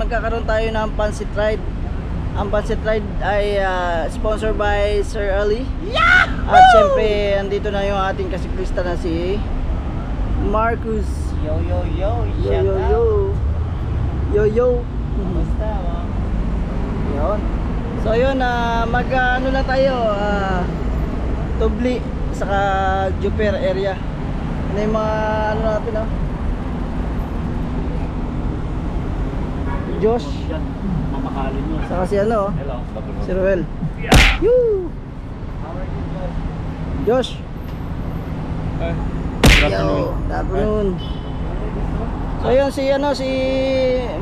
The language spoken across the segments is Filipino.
magkakaroon tayo ng Pancit Ride. Ang Pancit Ride ay sponsored by Sir Ali. At syempre, andito na yung ating kasiklista na si Marcus. Yo yo yo, Yo yo yo. Yo yo. Basta mo. Yun. So yun, mag-ano na tayo, Tubli saka Juper area. Ano yung mga ano natin, no? Josh. Mamakalin nyo. Saka si ano, Hello. si Ruel. Yoo! Josh. Yo, good afternoon. So yun, si ano, si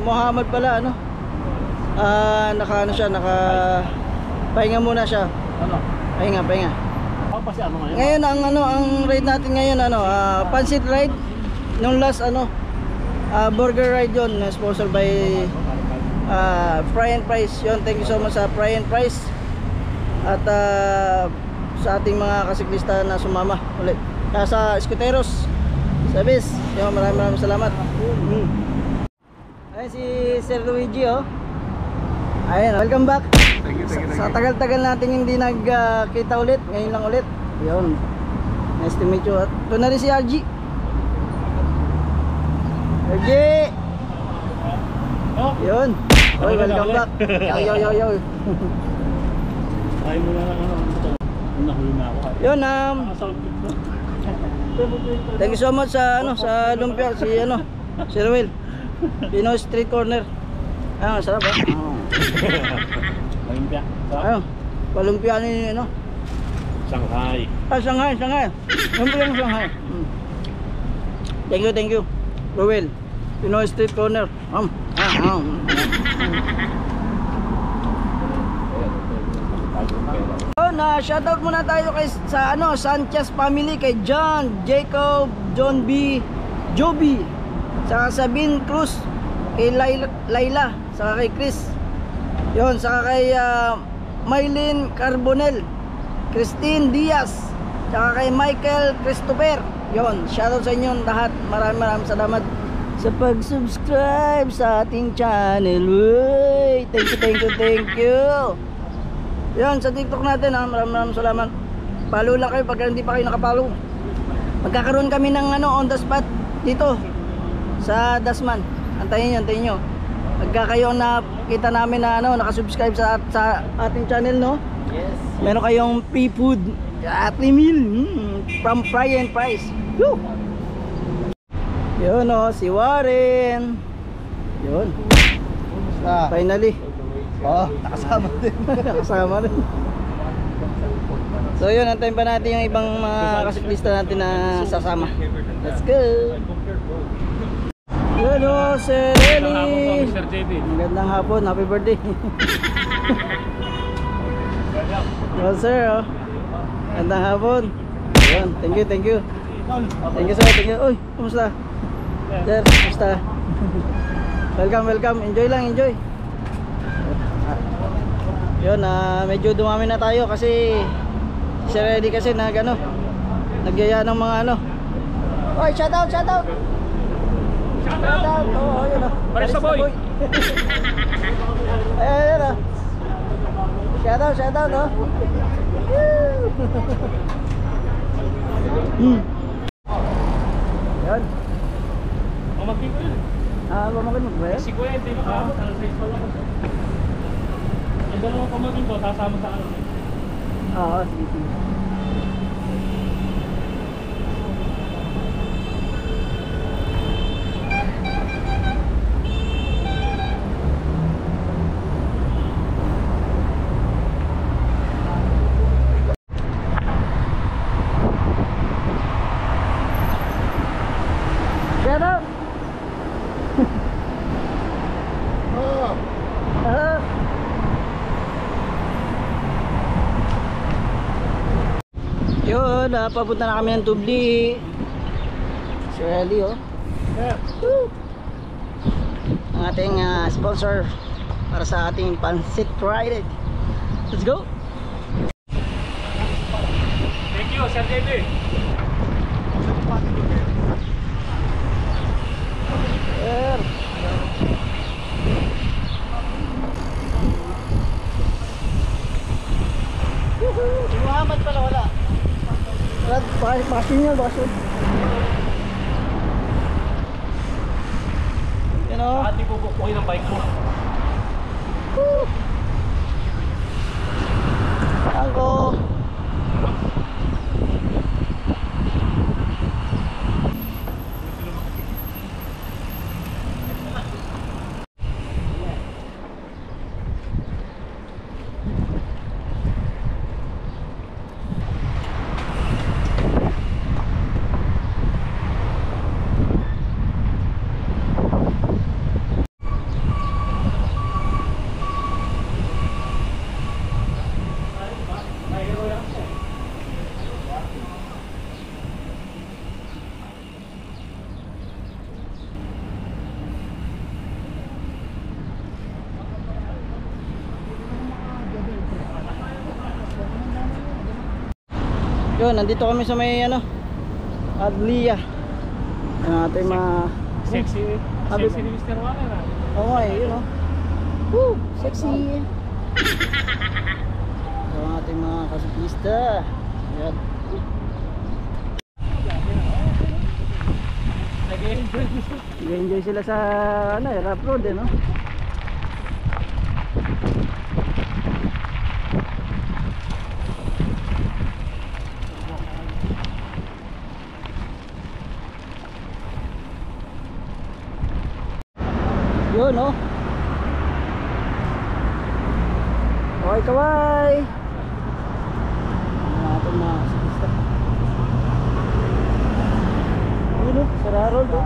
Muhammad pala, ano? Naka ano siya, pahinga muna siya. Ano? Pahinga. Ako pa si ano ngayon? Ngayon ang ride natin ngayon Pancit Ride. Nung last burger ride yon, sponsored by Fry and Price. Yun, thank you so much sa Fry and Price. At sa ating mga kasiklista na sumama ulit. Sa Escuteros Service. Yun, maraming salamat. Ayun si Sir Luigi, oh. Ayun, welcome back. Thank you. Sa tagal-tagal natin hindi nagkita ulit, ngayon lang ulit. Yun. Nice to meet you. At ito na rin si RG. RG! Yun. Oy, welcome back. Yo. Ay mo na lang ano. Nahuli na ako. Yun, thank you so much sa sa lumpia si Ruel. Pinoy Street Corner. Sarap ah. Lumpia. Ayun, palumpia ni Shanghai. Shanghai. Lumpia ng Shanghai. Thank you. Ruel, Pinoy Street Corner. Shoutout muna tayo kay Sanchez family, kay John, Jacob, John B, Joby, saka Sabine Cruz, kay Laila, saka kay Chris. Yon, saka kay Maylin Carbonel, Christine Diaz, saka kay Michael Christopher. Yon, shoutout sa inyo lahat. Maraming salamat sa pag-subscribe sa ating channel. Uy, thank you. Yan, sa TikTok natin maraming salamat. Follow lang kayo pag hindi pa kayo nakapollow. Magkakaroon kami ng on the spot dito sa Dasman. Antayin nyo. Pagka kayo nakita namin na nakasubscribe sa ating channel, no? Yes. Meron kayong free food, free meal from Fry and Price. Woo! Yun, si Warren. Yun. Finally. Nakasama rin. So yun, antayin pa natin yung ibang mga kasiklista natin na sasama. Let's go. Yun, Sir Eli. Magandang hapon, happy birthday. Well, sir, magandang hapon. Yun, thank you. Thank you, sir. Uy, kumusta? Sir, kumusta? Welcome. Enjoy. Yun, medyo dumami na tayo kasi si Sir Eddie kasi nagyaya ng mga Oy, shout out. Oh, yun Barista boy. Ayun. Shout out, oh. Yan. Pamakin ko yun. Pamakin mo ba yan? Si Kuya, hindi makakot. Size pa lang ako. Ang dalawang pamakin ko, sasama sa ano. Oo, sige. Shout out! Yun, papunta na kami ng Tubli. Sir Eli, oh. Ang ating sponsor para sa ating Pancit Ride. Let's go! Thank you, Sir David. Sir. Si Muhammad pala wala. Wala, bakasyon niya, bakasyon. Yan o. Saan di pupukuhin ng bike mo? Ako. Yun, nandito kami sa may ano, Adlia. Yan natin Sexy. Sabi- Sexy ni Mr. Waller ah. Oo nga eh, yun o. Woo! Sexy! Ito ang ating mga kasiklista. Yan. Nag-enjoy. Nag-enjoy sila sa ano, rough road eh, no? Yun, no? Okay, kaway! Ano natin mga kasiklista? Yun, no? Sa rough road, no?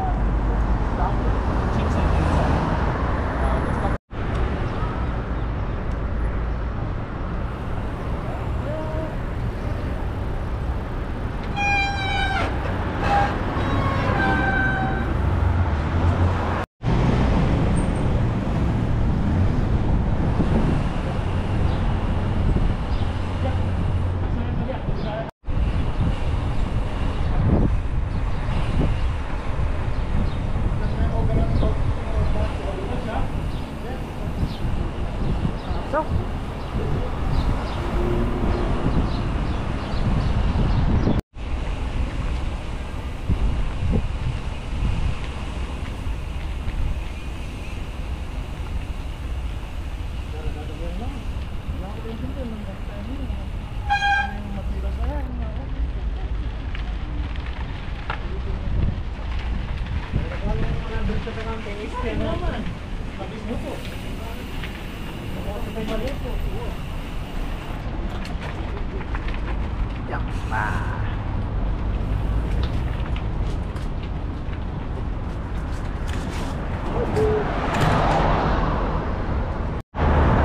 So,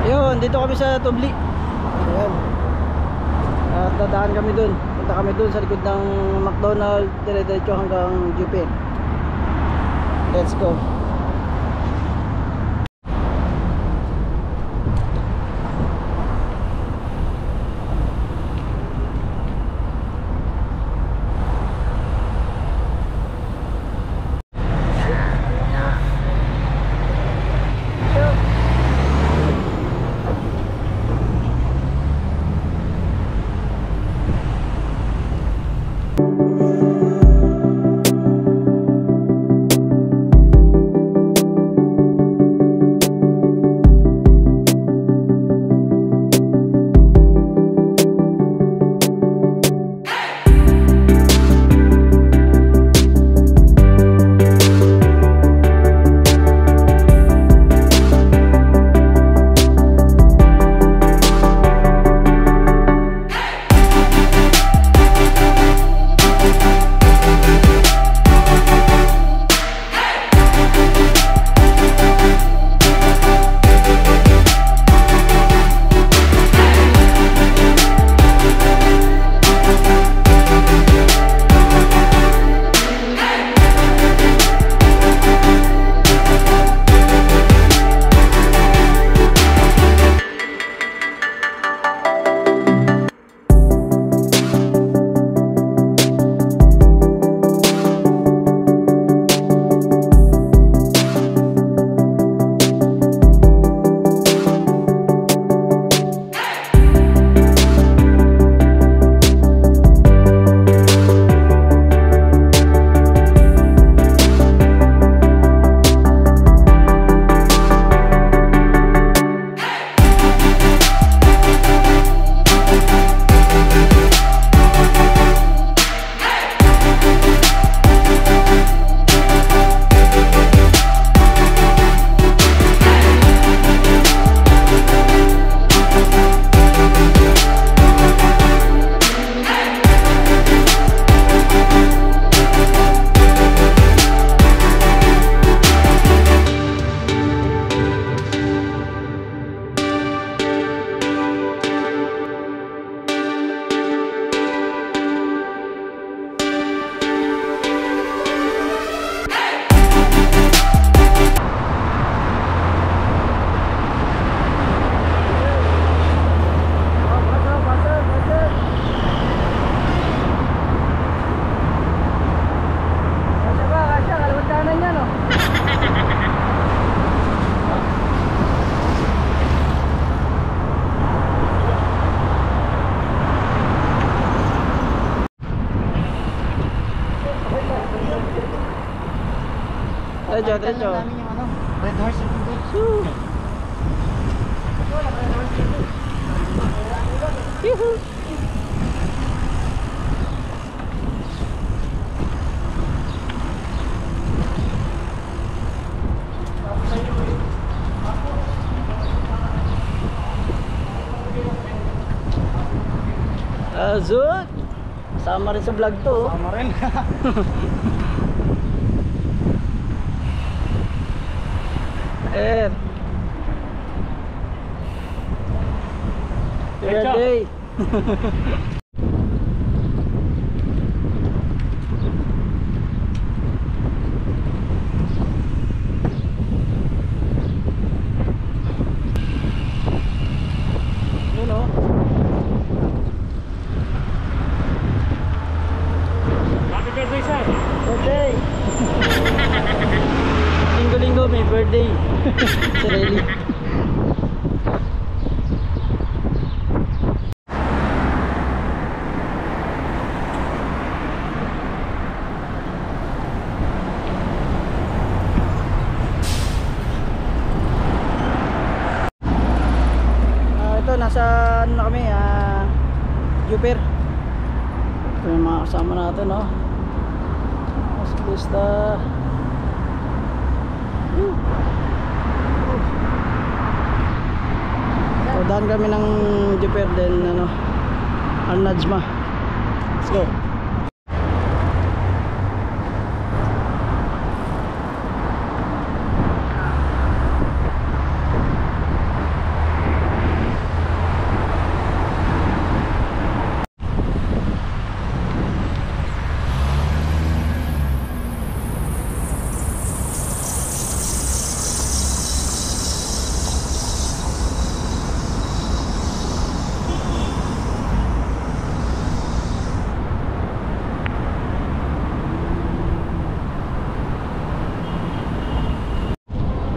yun, dito kami sa Tubli. Ayan. At dadaan kami dun. Punta kami dun sa likod ng McDonald's, dire-diretso hanggang Jupiter. Let's go. Diretso, diretso. namin yung ano, Red Horse yung tubig. Yuhu. Azut. Sama rin sa vlog to. Oh. Sama rin. Eh. Birthday. Yun oh. Happy birthday, sir. Birthday. Linggo-linggo may birthday. Si Rayleigh. Ito nasa ano na kami, Jupiter. Ito yung mga kasama natin, no? Masklista. So daan kami ng Jupiter din, ano, Al-Najma. Let's go.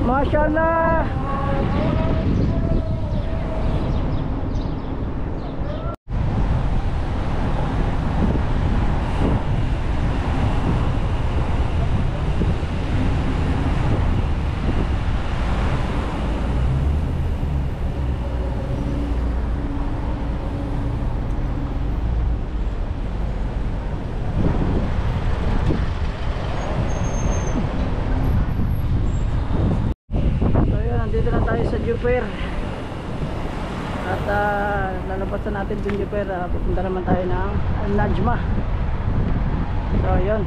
Mashallah. Dito na tayo sa Jupiter at lalabasan natin yung Jupiter. Pupunta naman tayo ng Al-Najma. So yun,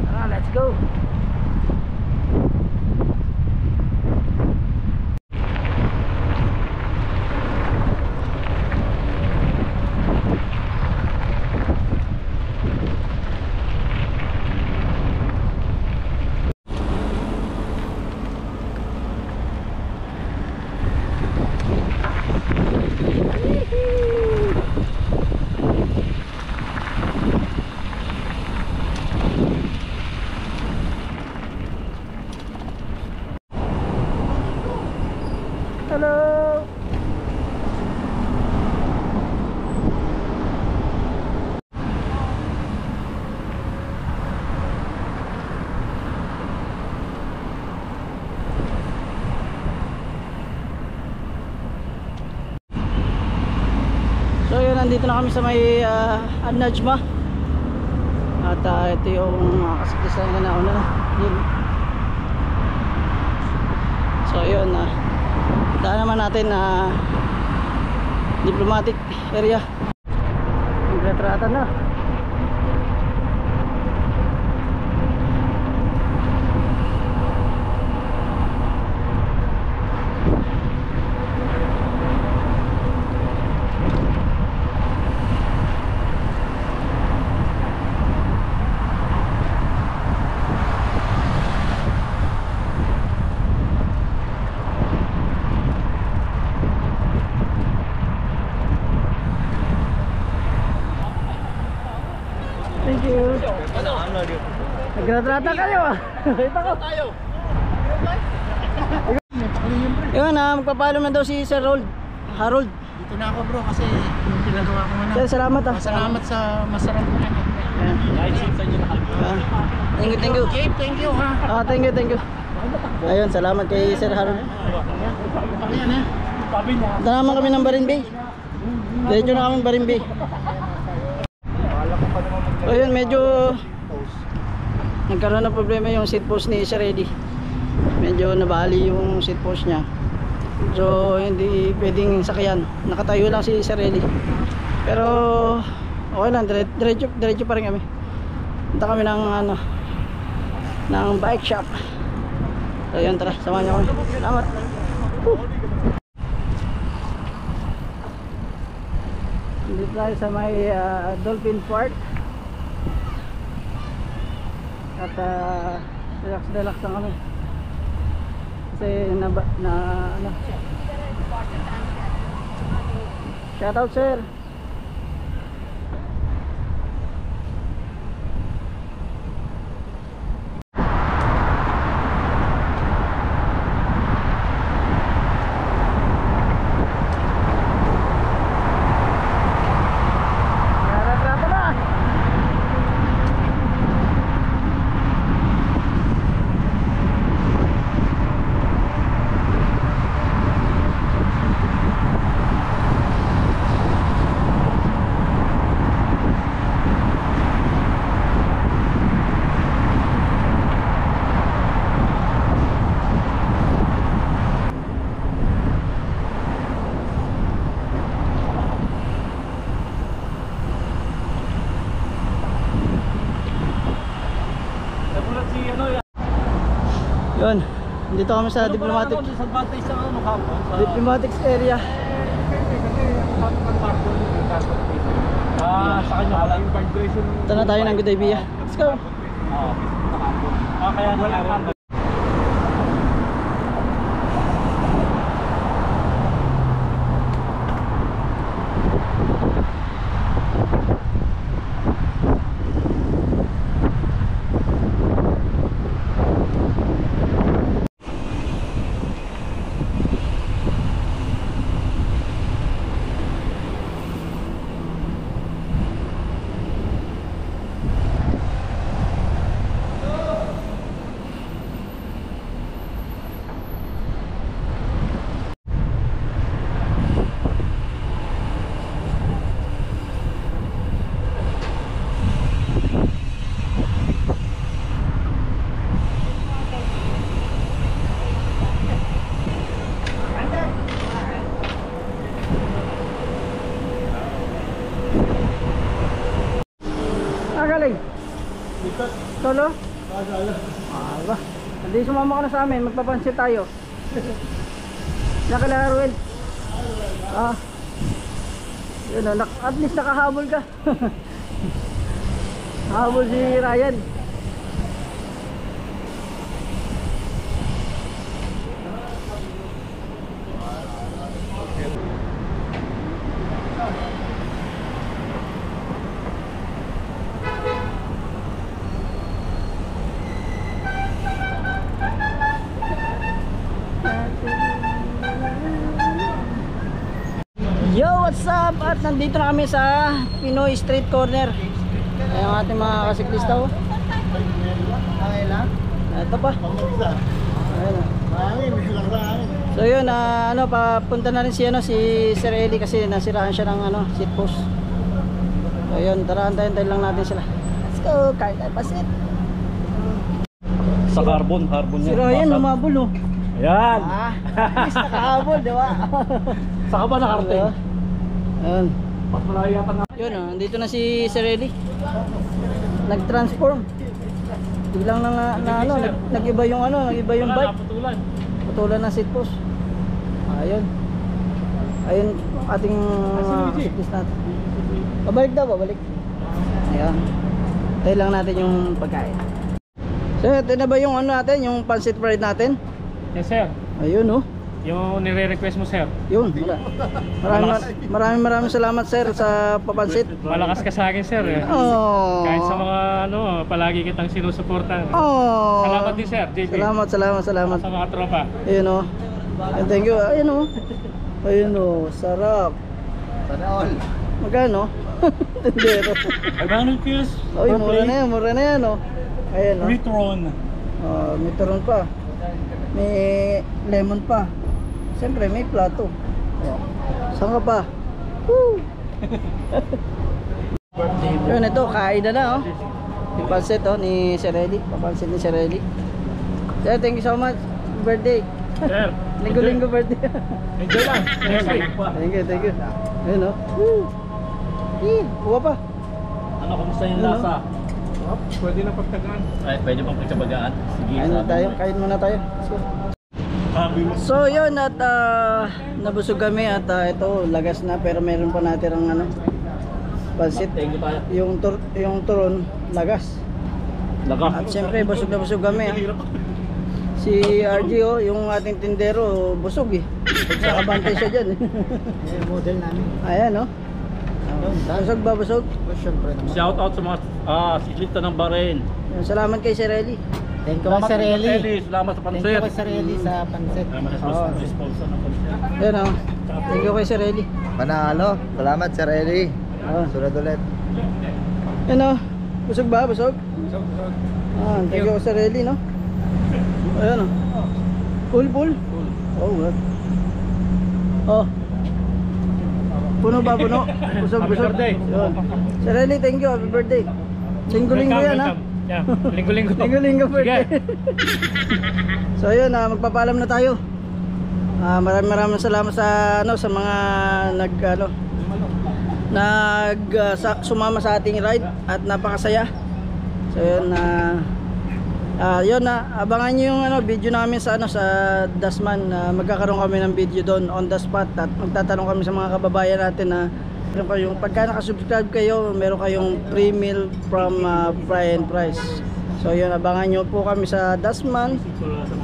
tara, let's go. Hello. So yun, nandito na kami sa may Al-Najma. At ito yung mga kasiklisan na nauna na yun. So yun, daan naman natin diplomatic area. Nagretratan na. Thank you. Nagretratan kayo. Kita ko. Yun, magpapalo na daw si Sir Harold. dito na ako bro kasi yung pinagawa ko na. Sir, salamat ah. Salamat sa masarap na ano. Ayan. Kahit sa inyo lahat. Ah, thank you, thank you. Okay, thank you ha. Ah, thank you, thank you. Ayun, salamat kay Sir Harold. Ayan ha. Sabi niya. Punta naman kami ng Barin Bay. Diretso na kami ng Barin Bay. Ayun, medyo nagkaroon ng problema yung seat post ni Sir Eddie. Medyo nabali yung seat post niya. So hindi pwedeng sakyan. Nakatayo lang si Sir Eddie. Pero okay lang, diretso pa rin kami. Punta kami ng ano, ng bike shop. So yun, tara, samahan niyo kami. Salamat. Dito tayo sa may Dolphin Park. At relax lang kami. Kasi ano. Shout out sir. Nagulat si ano yan. Yun, dito kami sa diplomatic diplomatics area. Sa kanya wala yung vibration. Ito na tayo ng Good Idea. Let's go. Kaya wala. Galing. Solo? Ba. Hindi sumama ka na sa amin, magpapansit tayo. Nakala Ruel. Yun, at least nakahabol ka. Habol si Ryan. Yo, what's up? At nandito na kami sa Pinoy Street Corner. Ayan ang ating mga kasiklista oh. Ito pa. Ayan, oh. So yun, ano, papunta na rin si Sir Eli kasi nasiraan siya ng ano, seat post. So yun, tara, antayin lang natin sila. Let's go, kahit tayo pasit. Sa carbon Si yan. Ryan, lumabol oh. Ayan. At least nakahabol, diba? Saka ba nakarating? Ayan. Mas malayo yata nga. Yun oh, andito na si Sir Eli. Nag-transform. Biglang ano, nag-iba yung ano, nag-iba yung bike. Naputulan. Putulan ng seat post. Ayun. Ayun ating seat natin. Babalik daw, babalik. Ayan. Tayo lang natin yung pagkain. So, ito na ba yung ano natin, yung pancit fried natin? Yes sir. Ayun oh. Yung nire-request mo sir. Yun. Maraming salamat sir sa papansit. Malakas ka sa akin sir eh. Oh. Kahit sa mga ano, palagi kitang sinusuportan. Oh. Salamat din sir, JP. Salamat. Sa mga tropa. Ayun oh. And thank you. Ayun oh. Ayun oh, sarap. Sana all. Magkano? Tindero. 500 kilos. Oy, mura na yan, oh. Ayan, oh. Retron. May turon pa. May lemon pa. Siyempre, may plato. Saan ka pa? Woo! Yun, ito, kain na, oh. Yung pansit, oh, ni Sireli. Papansit ni Sireli. Sir, thank you so much. Birthday. Sir. Linggo-linggo birthday. Enjoy lang. Thank you. Ayun, oh. Woo! Buwa pa. Ano, kumusta yung lasa? Pwede na pagtagaan. Ay, pwede bang pagkabagaan? Sige. Kain muna tayo. Let's go. So yun, at nabusog kami at ito lagas na, pero meron pa natirang ano, pansit. Yung turon lagas. At siyempre busog na busog kami. Si RG, oh, yung ating tindero, busog eh. Nakabantay siya dyan. Yung model namin. Ayan, oh. Busog ba, busog? Siyempre naman. Shout out sa mga siklista ng Bahrain. Salamat kay Sir Eli. Thank you, Sir Eli. Salamat sa Thank pansit. you, Sir Eli, sa pansit. Sponsor ng pansit. Ayan, oh. Thank you kay Sir Eli. Panalo. Salamat, Sir Eli. Sunod ulit. Ayan, oh. Busog ba, busog? Thank you kay Sir Eli, no? Ayan, oh. Full. Oh, what? Oh. Puno ba, puno? Busog. Yun. Sir Eli, thank you. Happy birthday. Linggo-linggo yan, ha? Yeah, linggo-linggo. Linggo-linggo birthday. So yun, magpapaalam na tayo. Maraming salamat sa sa mga sumama sa ating ride at napakasaya. So yun, abangan niyo yung video namin sa sa Dasman. Magkakaroon kami ng video doon on the spot at magtatanong kami sa mga kababayan natin na pagka nakasubscribe kayo, meron kayong free meal from Fry and Price. So yun, abangan nyo po kami sa Dasman.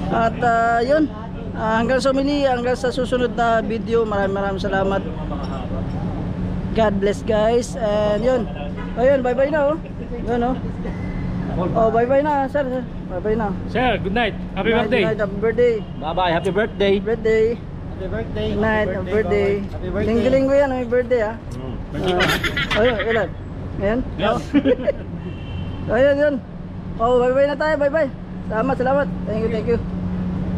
At yun, hanggang sa susunod na video. Maraming salamat. God bless, guys. And yun, ayun, bye bye na, oh. Yun, oh. Oh, bye bye na, sir. Bye bye na. Sir, good night. Happy birthday. Good night, happy birthday. Bye-bye. Happy birthday. Happy birthday. Good night, happy birthday. Linggo-linggo yan, happy birthday, ha. Ayun, ilan? Ayan? Yes. Ayun. Oh, bye-bye na tayo, bye-bye. Salamat. Thank you.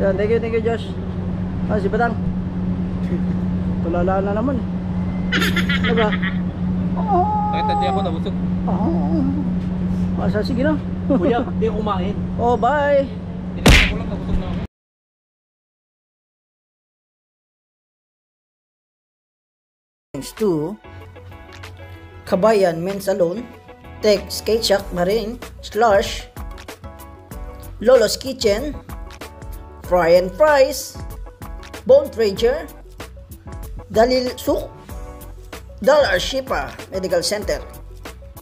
Yan, thank you, Josh. Si Batang. Tulala na naman. Diba? Nakita di ako nabusog. Sige na. Kuya, di kumain. Oh, bye. Tinignan ko lang nabusog na ako. Thanks to Kabayan Men's Salon, Tech Skate Shack Marine, Slush, Lolo's Kitchen, Fry and Fries, Bone Trader, Dalil Souk, Dollar Shipa Medical Center.